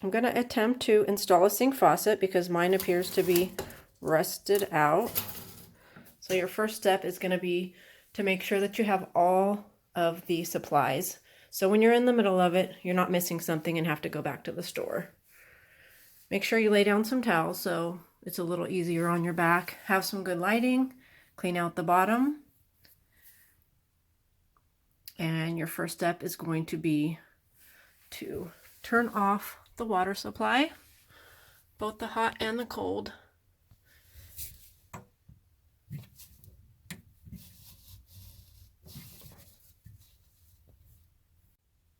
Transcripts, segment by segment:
I'm going to attempt to install a sink faucet because mine appears to be rusted out. So your first step is going to be to make sure that you have all of the supplies. So when you're in the middle of it, you're not missing something and have to go back to the store. Make sure you lay down some towels so it's a little easier on your back. Have some good lighting. Clean out the bottom. And your first step is going to be to turn off the water supply, both the hot and the cold.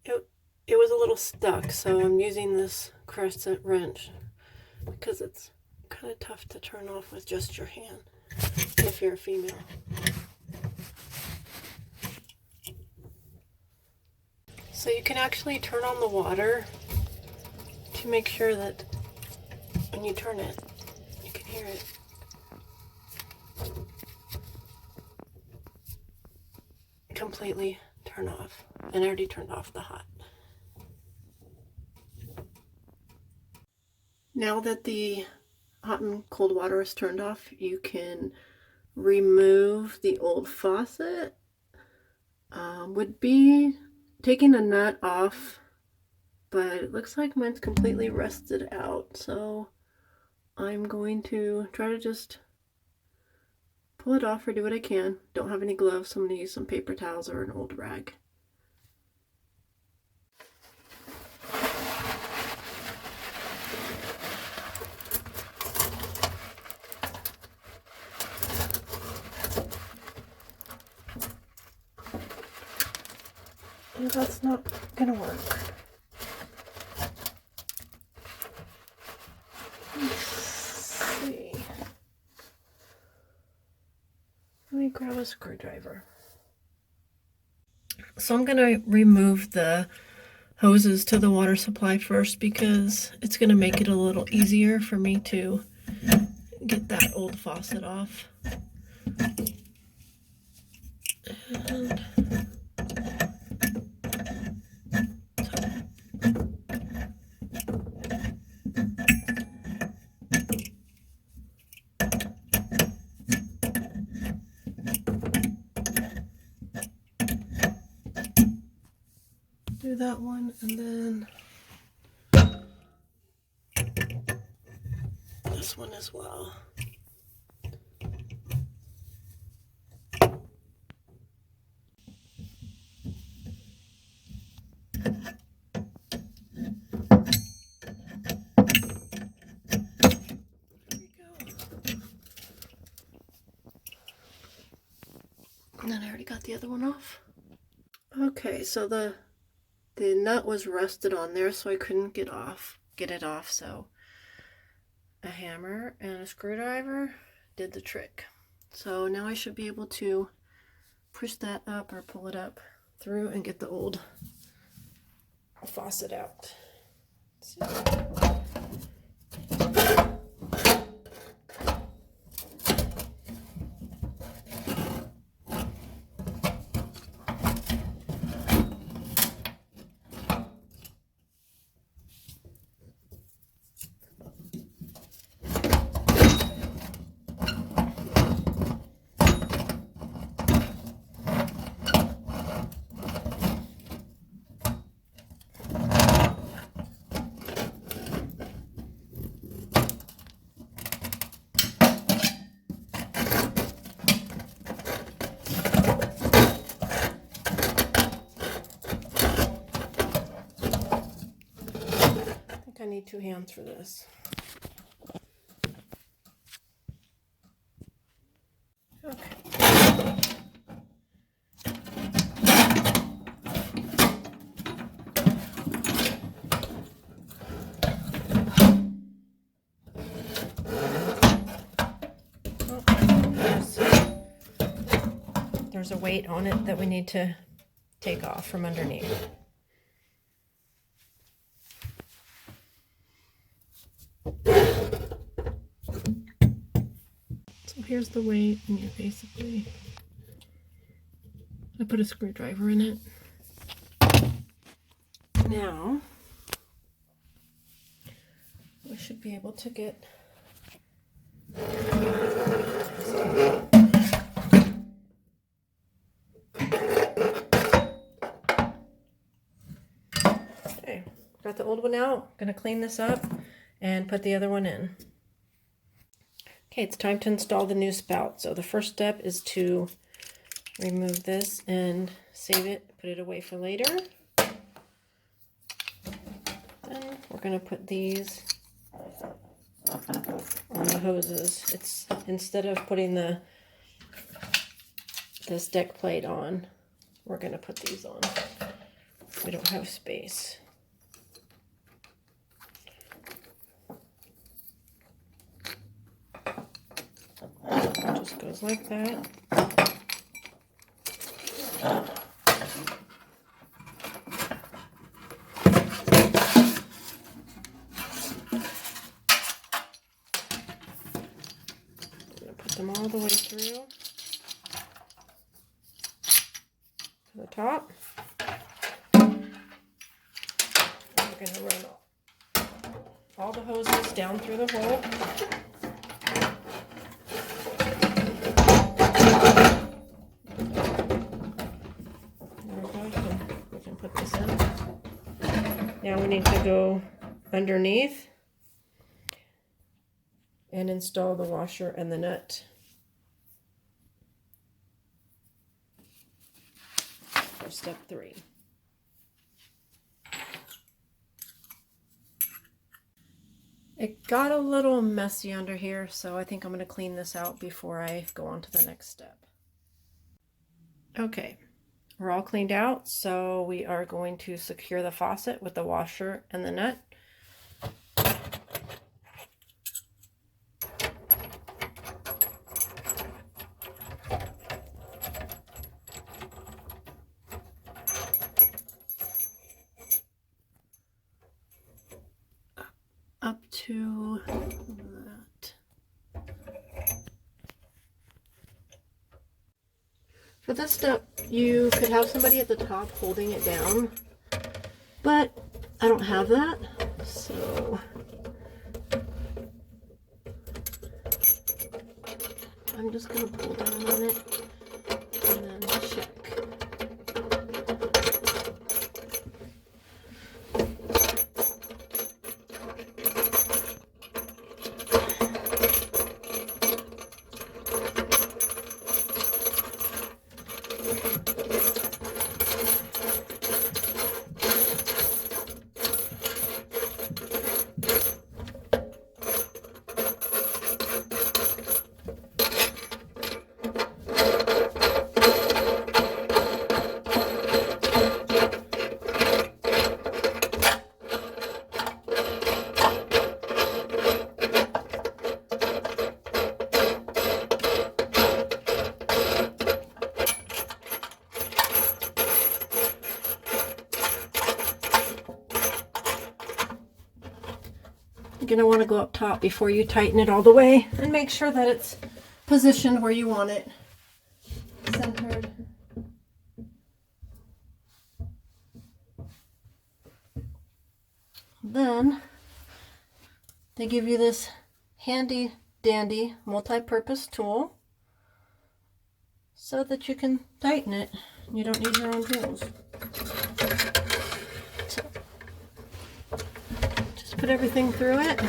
It was a little stuck, so I'm using this crescent wrench because it's kind of tough to turn off with just your hand if you're a female. So you can actually turn on the water to make sure that when you turn it, you can hear it. Completely turn off. And I already turned off the hot. Now that the hot and cold water is turned off, you can remove the old faucet. Would be taking the nut off, but it looks like mine's completely rusted out, so I'm going to try to just pull it off or do what I can. Don't have any gloves, so I'm going to use some paper towels or an old rag. And that's not gonna work. Let's see. Let me grab a screwdriver. So I'm gonna remove the hoses to the water supply first because it's gonna make it a little easier for me to get that old faucet off. And do that one, and then this one as well. And then I already got the other one off. Okay, so the nut was rusted on there, so I couldn't get it off, so a hammer and a screwdriver did the trick. So now I should be able to push that up or pull it up through and get the old faucet out. Let's see. I need 2 hands for this. Okay. There's a weight on it that we need to take off from underneath. So here's the weight, and you basically, I put a screwdriver in it. Now, should be able to get okay, got the old one out. Gonna clean this up and put the other one in. Okay, it's time to install the new spout. So the first step is to remove this and save it, put it away for later. Then we're going to put these on the hoses. It's instead of putting this deck plate on, we're going to put these on. We don't have space. It just goes like that. Them all the way through to the top. We're going to run all the hoses down through the hole. There we go. We can put this in. Now we need to go underneath and install the washer and the nut. For step 3. It got a little messy under here, so I think I'm going to clean this out before I go on to the next step. Okay, we're all cleaned out, so we are going to secure the faucet with the washer and the nut. Up to that. For this step, you could have somebody at the top holding it down, but I don't have that, so I'm just going to pull down on it and then check. You're going to want to go up top before you tighten it all the way and make sure that it's positioned where you want it, centered. Then they give you this handy dandy multi-purpose tool so that you can tighten it. You don't need your own tools. Put everything through it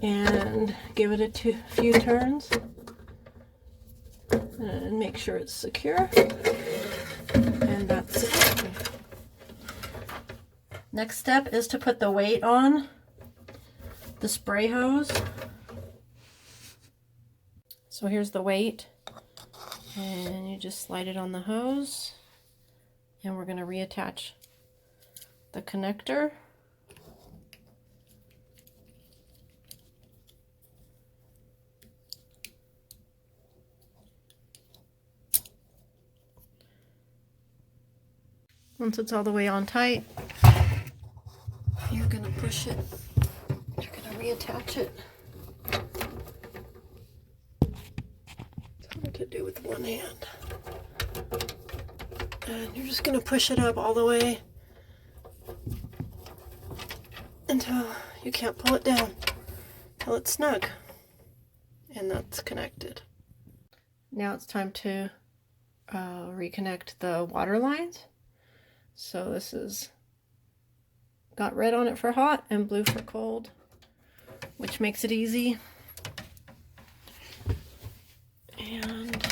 and give it a few turns and make sure it's secure, and that's it. Next step is to put the weight on the spray hose. So here's the weight, and you just slide it on the hose, and we're going to reattach the connector. Once it's all the way on tight, you're going to push it. You're going to reattach it. It's hard to do with one hand. And you're just going to push it up all the way. until you can't pull it down, till it's snug. And that's connected. Now it's time to reconnect the water lines. So this is got red on it for hot and blue for cold, which makes it easy. And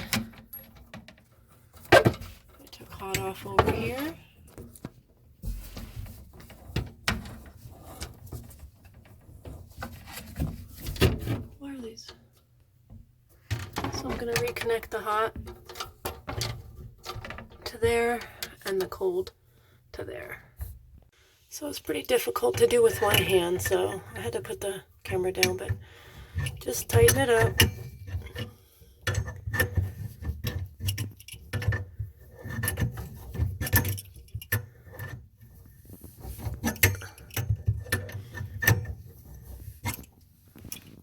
I took hot off over here. Where are these? So I'm going to reconnect the hot to there and the cold to there. So it's pretty difficult to do with one hand, so I had to put the camera down, but just tighten it up.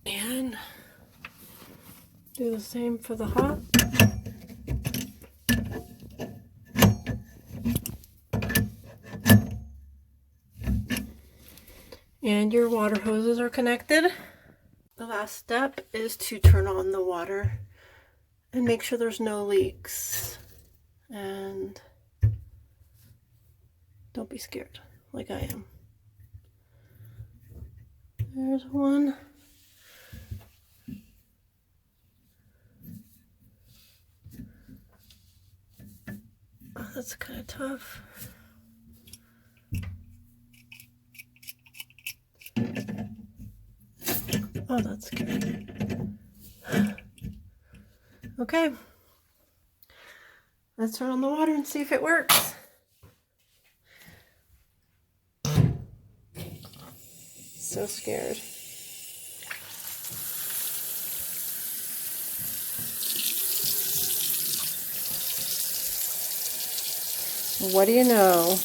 And do the same for the hot. And your water hoses are connected. The last step is to turn on the water and make sure there's no leaks. And don't be scared like I am. There's one. Oh, that's kind of tough. Oh, that's good. Okay. Let's turn on the water and see if it works. So scared. What do you know?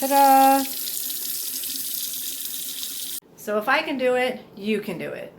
Ta-da! So if I can do it, you can do it.